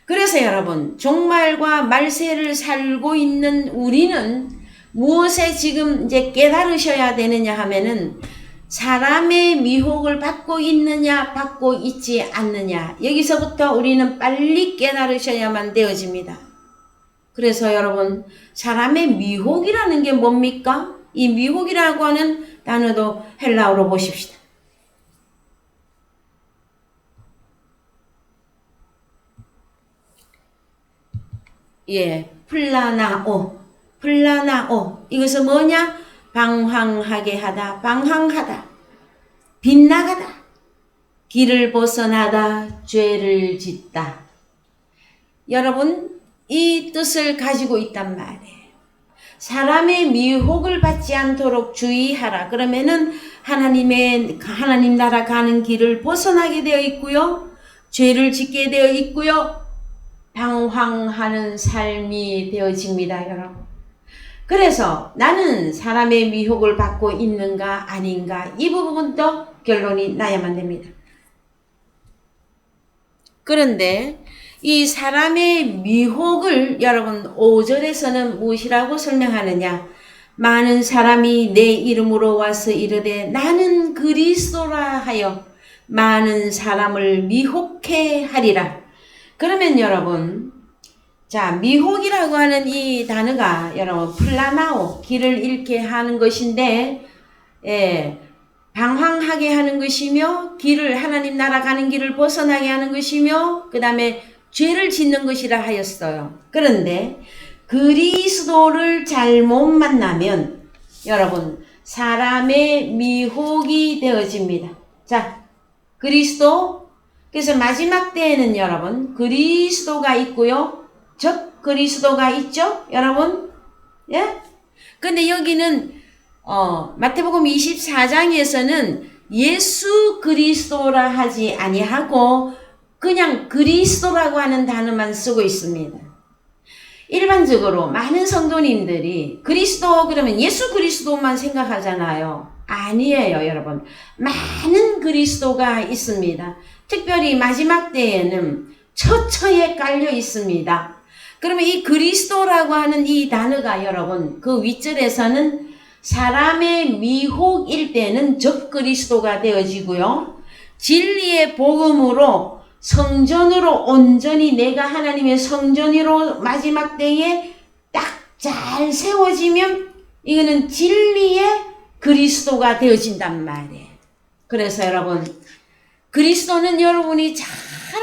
그래서 여러분, 종말과 말세를 살고 있는 우리는 무엇에 지금 이제 깨달으셔야 되느냐 하면은 사람의 미혹을 받고 있느냐 받고 있지 않느냐, 여기서부터 우리는 빨리 깨달으셔야만 되어집니다. 그래서 여러분, 사람의 미혹이라는 게 뭡니까? 이 미혹이라고 하는 단어도 헬라어로 보십시다. 플라나오. 이것은 뭐냐? 방황하게 하다, 방황하다, 빗나가다, 길을 벗어나다, 죄를 짓다. 여러분, 이 뜻을 가지고 있단 말이에요. 사람의 미혹을 받지 않도록 주의하라. 그러면은 하나님 나라 가는 길을 벗어나게 되어 있고요. 죄를 짓게 되어 있고요. 방황하는 삶이 되어집니다, 여러분. 그래서 나는 사람의 미혹을 받고 있는가 아닌가, 이 부분도 결론이 나야만 됩니다. 그런데 이 사람의 미혹을 여러분 5절에서는 무엇이라고 설명하느냐? 많은 사람이 내 이름으로 와서 이르되 나는 그리스도라 하여 많은 사람을 미혹해 하리라. 그러면 여러분, 자, 미혹이라고 하는 이 단어가 여러분 플라나오, 길을 잃게 하는 것인데, 방황하게 하는 것이며, 하나님 나라 가는 길을 벗어나게 하는 것이며, 그 다음에 죄를 짓는 것이라 하였어요. 그런데 그리스도를 잘못 만나면 여러분 사람의 미혹이 되어집니다. 자, 그리스도, 그래서 마지막 때에는 여러분 그리스도가 있고요, 적 그리스도가 있죠, 여러분. 근데 여기는 마태복음 24장에서는 예수 그리스도라 하지 아니하고 그냥 그리스도라고 하는 단어만 쓰고 있습니다. 일반적으로 많은 성도님들이 그리스도 그러면 예수 그리스도만 생각하잖아요. 아니에요, 여러분. 많은 그리스도가 있습니다. 특별히 마지막 때에는 처처에 깔려 있습니다. 그러면 이 그리스도라고 하는 이 단어가 여러분 그 윗절에서는 사람의 미혹일 때는 적 그리스도가 되어지고요, 진리의 복음으로 성전으로 온전히 내가 하나님의 성전으로 마지막 때에 딱 잘 세워지면 이거는 진리의 그리스도가 되어진단 말이에요. 그래서 여러분, 그리스도는 여러분이 잘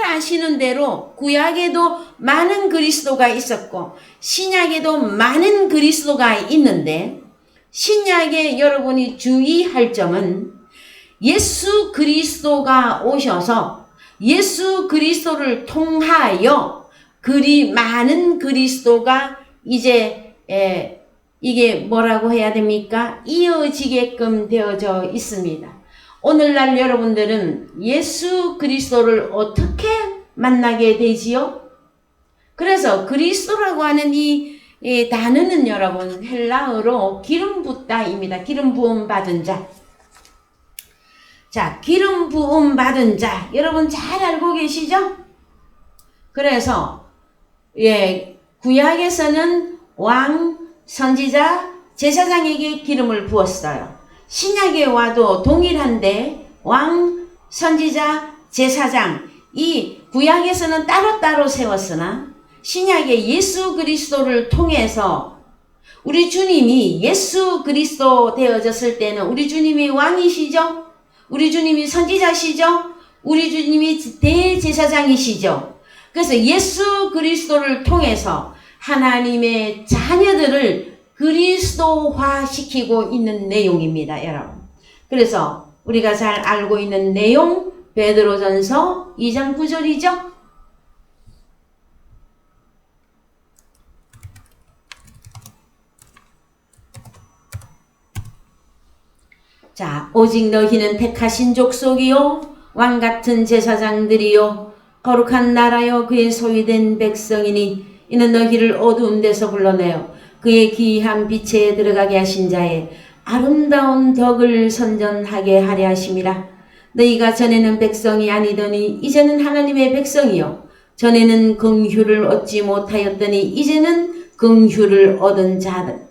아시는 대로 구약에도 많은 그리스도가 있었고 신약에도 많은 그리스도가 있는데, 신약에 여러분이 주의할 점은 예수 그리스도가 오셔서 예수 그리스도를 통하여 그리 많은 그리스도가 이제 이게 뭐라고 해야 됩니까? 이어지게끔 되어져 있습니다. 오늘날 여러분들은 예수 그리스도를 어떻게 만나게 되지요? 그래서 그리스도라고 하는 이 단어는 여러분 헬라어로 기름 붓다입니다. 기름 부음 받은 자. 자, 기름 부음 받은 자, 여러분 잘 알고 계시죠? 그래서 구약에서는 왕, 선지자, 제사장에게 기름을 부었어요. 신약에 와도 동일한데 왕, 선지자, 제사장, 이 구약에서는 따로따로 세웠으나 신약에 예수 그리스도를 통해서 우리 주님이 예수 그리스도 되어졌을 때는 우리 주님이 왕이시죠? 우리 주님이 선지자시죠? 우리 주님이 대제사장이시죠? 그래서 예수 그리스도를 통해서 하나님의 자녀들을 그리스도화 시키고 있는 내용입니다, 여러분. 그래서 우리가 잘 알고 있는 내용, 베드로전서 2장 9절이죠? 자, 오직 너희는 택하신 족속이요 왕같은 제사장들이요 거룩한 나라요 그의 소유된 백성이니 이는 너희를 어두운 데서 불러내어 그의 기이한 빛에 들어가게 하신 자의 아름다운 덕을 선전하게 하려 하심이라. 너희가 전에는 백성이 아니더니 이제는 하나님의 백성이요 전에는 긍휼을 얻지 못하였더니 이제는 긍휼을 얻은 자들.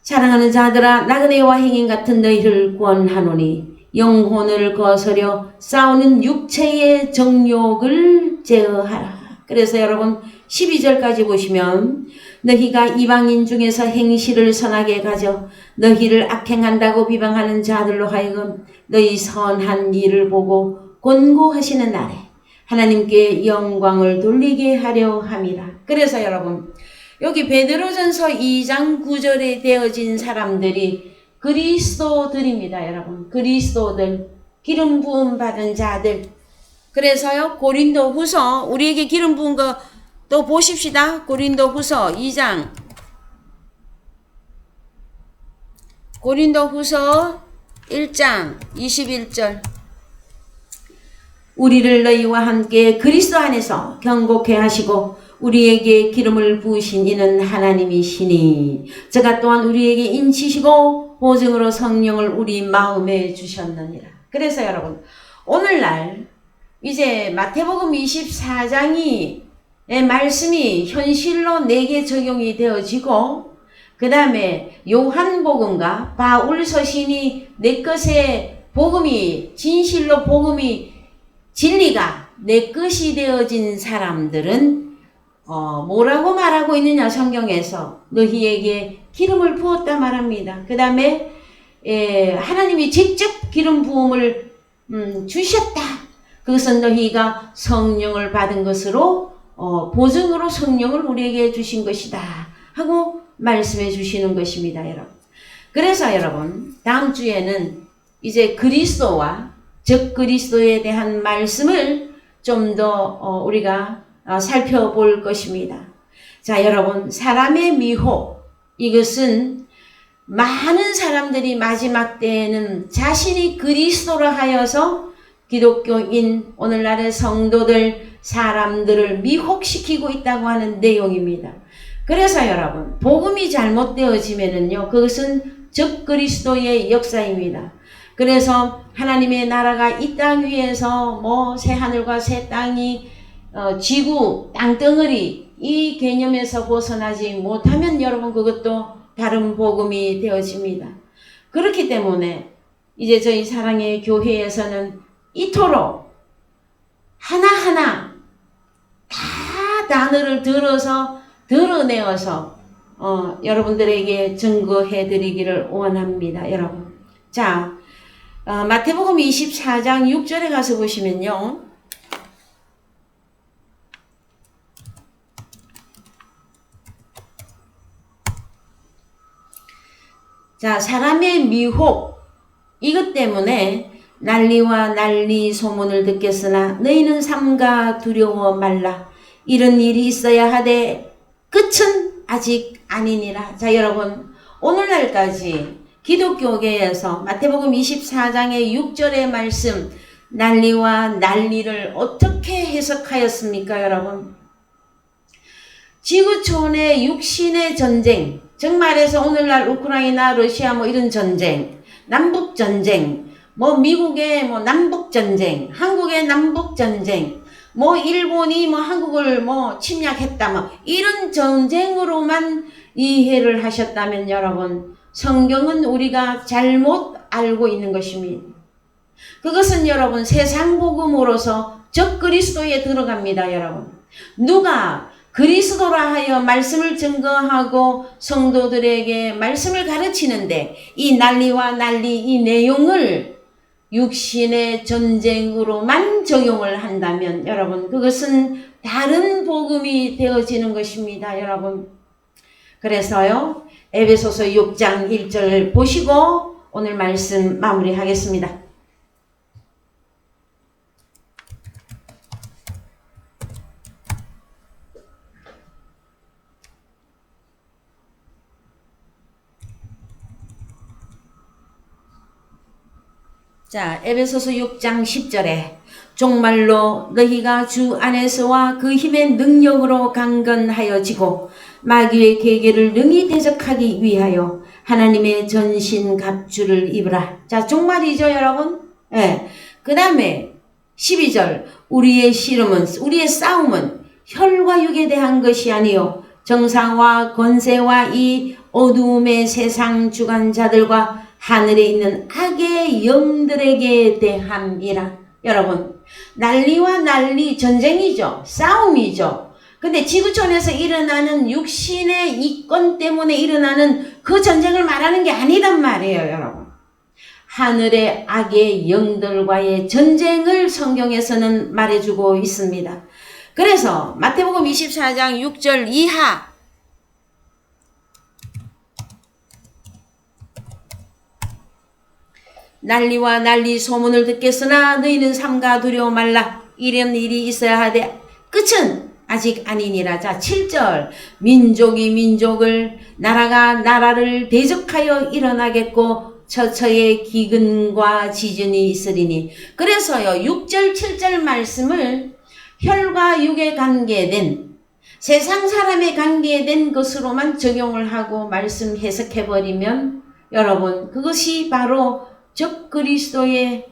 사랑하는 자들아, 나그네와 행인 같은 너희를 구원하노니 영혼을 거스려 싸우는 육체의 정욕을 제어하라. 그래서 여러분 12절까지 보시면 너희가 이방인 중에서 행실을 선하게 가져 너희를 악행한다고 비방하는 자들로 하여금 너희 선한 일을 보고 권고하시는 날에 하나님께 영광을 돌리게 하려 함이라. 그래서 여러분 여기 베드로전서 2장 9절에 되어진 사람들이 그리스도들입니다. 여러분 그리스도들, 기름 부음 받은 자들. 그래서요 고린도 후서 우리에게 기름 부은 거 또 보십시다. 고린도 후서 2장 고린도 후서 1장 21절 우리를 너희와 함께 그리스도 안에서 경고케 하시고 우리에게 기름을 부으신 이는 하나님이시니 저가 또한 우리에게 인치시고 보증으로 성령을 우리 마음에 주셨느니라. 그래서 여러분 오늘날 이제 마태복음 24장이 말씀이 현실로 내게 적용이 되어지고 그 다음에 요한복음과 바울 서신이 내 것의 복음이 진실로 복음이 진리가 내 것이 되어진 사람들은 뭐라고 말하고 있느냐 성경에서 너희에게 기름을 부었다 말합니다. 그 다음에 하나님이 직접 기름 부음을 주셨다. 그것은 너희가 성령을 받은 것으로 보증으로 성령을 우리에게 주신 것이다 하고 말씀해 주시는 것입니다. 여러분. 그래서 여러분 다음 주에는 이제 그리스도와 적 그리스도에 대한 말씀을 좀 더 우리가 살펴볼 것입니다. 자 여러분 사람의 미혹 이것은 많은 사람들이 마지막 때에는 자신이 그리스도라 하여서 기독교인 오늘날의 성도들 사람들을 미혹시키고 있다고 하는 내용입니다. 그래서 여러분 복음이 잘못되어지면은요 그것은 적 그리스도의 역사입니다. 그래서 하나님의 나라가 이 땅 위에서 뭐 새하늘과 새 땅이 지구 땅덩어리 이 개념에서 벗어나지 못하면 여러분 그것도 다른 복음이 되어집니다. 그렇기 때문에 이제 저희 사랑의 교회에서는 이토록 하나하나 다 단어를 드러내어서 여러분들에게 증거해 드리기를 원합니다. 여러분. 자, 마태복음 24장 6절에 가서 보시면요. 자, 사람의 미혹 이것 때문에 난리와 난리 소문을 듣겠으나 너희는 삼가 두려워 말라. 이런 일이 있어야 하되 끝은 아직 아니니라. 자 여러분 오늘날까지 기독교계에서 마태복음 24장의 6절의 말씀 난리와 난리를 어떻게 해석하였습니까 여러분? 지구촌의 육신의 전쟁 정말해서 오늘날 우크라이나 러시아 뭐 이런 전쟁 남북전쟁 뭐 미국의 뭐 남북전쟁 한국의 남북전쟁 뭐 일본이 뭐 한국을 뭐 침략했다 뭐 이런 전쟁으로만 이해를 하셨다면 여러분 성경은 우리가 잘못 알고 있는 것입니다. 그것은 여러분 세상 복음으로서 적 그리스도에 들어갑니다. 여러분 누가 그리스도라 하여 말씀을 증거하고 성도들에게 말씀을 가르치는데 이 난리와 난리 이 내용을 육신의 전쟁으로만 적용을 한다면 여러분 그것은 다른 복음이 되어지는 것입니다. 여러분 그래서요 에베소서 6장 1절 보시고 오늘 말씀 마무리하겠습니다. 자, 에베소서 6장 10절에 종말로 너희가 주 안에서와 그 힘의 능력으로 강건하여지고 마귀의 계계를 능히 대적하기 위하여 하나님의 전신 갑주를 입으라. 자, 종말이죠, 여러분? 예. 그 다음에 12절 우리의 싸움은 혈과 육에 대한 것이 아니요 정상과 권세와 이 어두움의 세상 주관자들과 하늘에 있는 악의 영들에게 대함이라. 여러분, 난리와 난리 전쟁이죠. 싸움이죠. 근데 지구촌에서 일어나는 육신의 이권 때문에 일어나는 그 전쟁을 말하는 게 아니란 말이에요, 여러분. 하늘의 악의 영들과의 전쟁을 성경에서는 말해주고 있습니다. 그래서 마태복음 24장 6절 이하 난리와 난리 소문을 듣겠으나 너희는 삼가 두려워 말라. 이런 일이 있어야 하되 끝은 아직 아니니라. 자, 7절 민족이 민족을 나라가 나라를 대적하여 일어나겠고 처처의 기근과 지진이 있으리니. 그래서요 6절 7절 말씀을 혈과 육에 관계된 세상 사람에 관계된 것으로만 적용을 하고 말씀 해석해버리면 여러분 그것이 바로 적그리스도의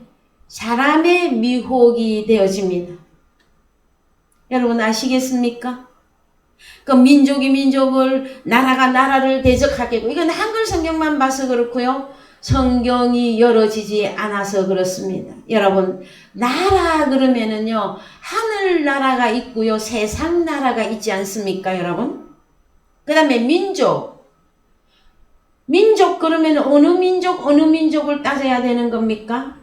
사람의 미혹이 되어집니다. 여러분 아시겠습니까? 그 민족이 민족을 나라가 나라를 대적하겠고 이건 한글 성경만 봐서 그렇고요. 성경이 열어지지 않아서 그렇습니다. 여러분 나라 그러면은요 하늘 나라가 있고요 세상 나라가 있지 않습니까 여러분? 그 다음에 민족 그러면 어느 민족을 따져야 되는 겁니까?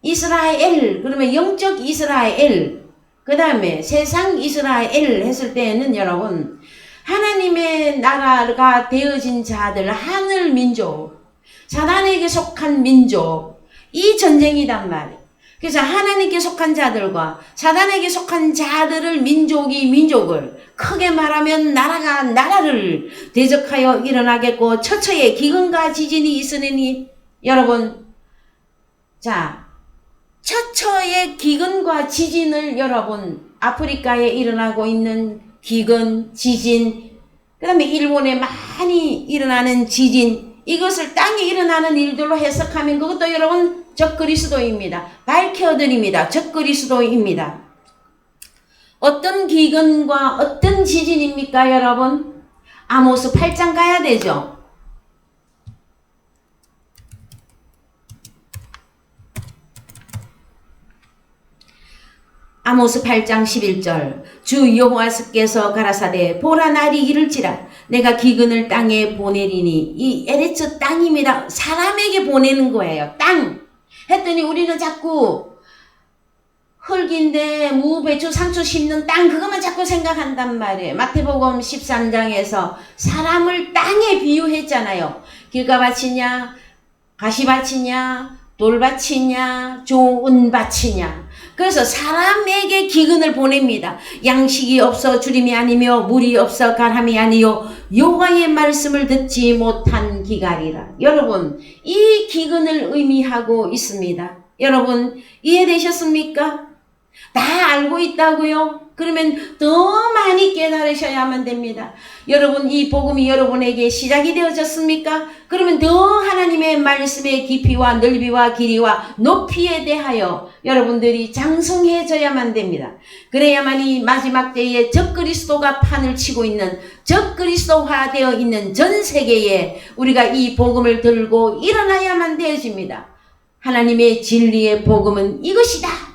이스라엘 그러면 영적 이스라엘 그 다음에 세상 이스라엘 했을 때에는 여러분 하나님의 나라가 되어진 자들 하늘 민족 사단에게 속한 민족 이 전쟁이란 말이에요. 그래서 하나님께 속한 자들과 사단에게 속한 자들을 민족을 크게 말하면 나라가 나라를 대적하여 일어나겠고 처처에 기근과 지진이 있으니 여러분 자 처처의 기근과 지진을 여러분 아프리카에 일어나고 있는 기근 지진 그 다음에 일본에 많이 일어나는 지진 이것을 땅에 일어나는 일들로 해석하면 그것도 여러분 적그리스도입니다. 밝혀드립니다. 적그리스도입니다. 어떤 기근과 어떤 지진입니까 여러분? 아모스 8장 가야 되죠. 아모스 8장 11절 주 여호와께서 가라사대 보라 날이 이를지라 내가 기근을 땅에 보내리니 이 에레츠 땅입니다. 사람에게 보내는 거예요. 땅 했더니 우리는 자꾸 흙인데 무, 배추, 상추 심는 땅 그것만 자꾸 생각한단 말이에요. 마태복음 13장에서 사람을 땅에 비유했잖아요. 길가밭이냐 가시밭이냐 돌밭이냐 좋은 밭이냐. 그래서 사람에게 기근을 보냅니다. 양식이 없어 주림이 아니며 물이 없어 가람이 아니요 여호와의 말씀을 듣지 못한 기갈이라. 여러분 이 기근을 의미하고 있습니다. 여러분 이해되셨습니까? 다 알고 있다고요? 그러면 더 많이 깨달으셔야만 됩니다. 여러분 이 복음이 여러분에게 시작이 되어졌습니까? 그러면 더 하나님의 말씀의 깊이와 넓이와 길이와 높이에 대하여 여러분들이 장성해져야만 됩니다. 그래야만 이 마지막 때에 적그리스도가 판을 치고 있는 적그리스도화 되어 있는 전 세계에 우리가 이 복음을 들고 일어나야만 되어집니다. 하나님의 진리의 복음은 이것이다.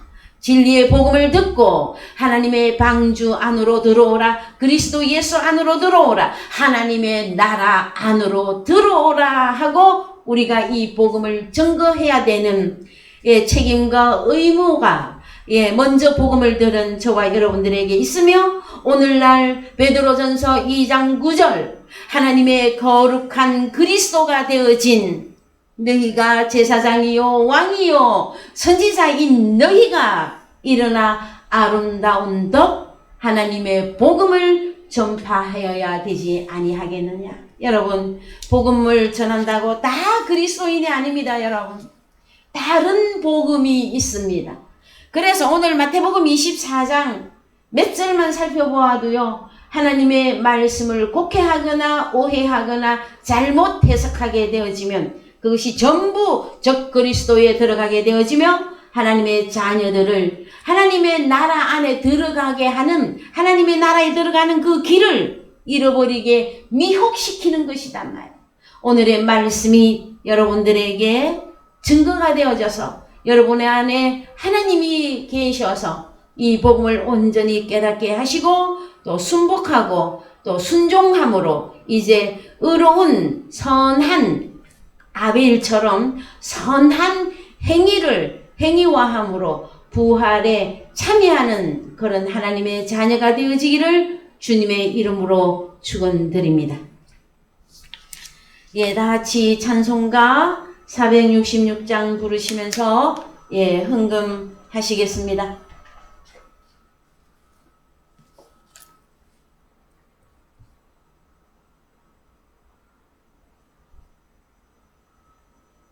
진리의 복음을 듣고 하나님의 방주 안으로 들어오라. 그리스도 예수 안으로 들어오라. 하나님의 나라 안으로 들어오라 하고 우리가 이 복음을 증거해야 되는 책임과 의무가 먼저 복음을 들은 저와 여러분들에게 있으며 오늘날 베드로전서 2장 9절 하나님의 거룩한 그리스도가 되어진 너희가 제사장이요 왕이요 선지자인 너희가 일어나 아름다운 덕 하나님의 복음을 전파하여야 되지 아니하겠느냐. 여러분 복음을 전한다고 다 그리스도인이 아닙니다. 여러분 다른 복음이 있습니다. 그래서 오늘 마태복음 24장 몇 절만 살펴보아도요, 하나님의 말씀을 곡해하거나 오해하거나 잘못 해석하게 되어지면 그것이 전부 적그리스도에 들어가게 되어지며 하나님의 자녀들을 하나님의 나라 안에 들어가게 하는, 하나님의 나라에 들어가는 그 길을 잃어버리게 미혹시키는 것이단 말이에요. 오늘의 말씀이 여러분들에게 증거가 되어져서 여러분의 안에 하나님이 계셔서 이 복음을 온전히 깨닫게 하시고 또 순복하고 또 순종함으로 이제 의로운 선한 아벨처럼 선한 행위화함으로 부활에 참여하는 그런 하나님의 자녀가 되어지기를 주님의 이름으로 축원드립니다. 예, 다 같이 찬송가 466장 부르시면서 예, 흥금하시겠습니다.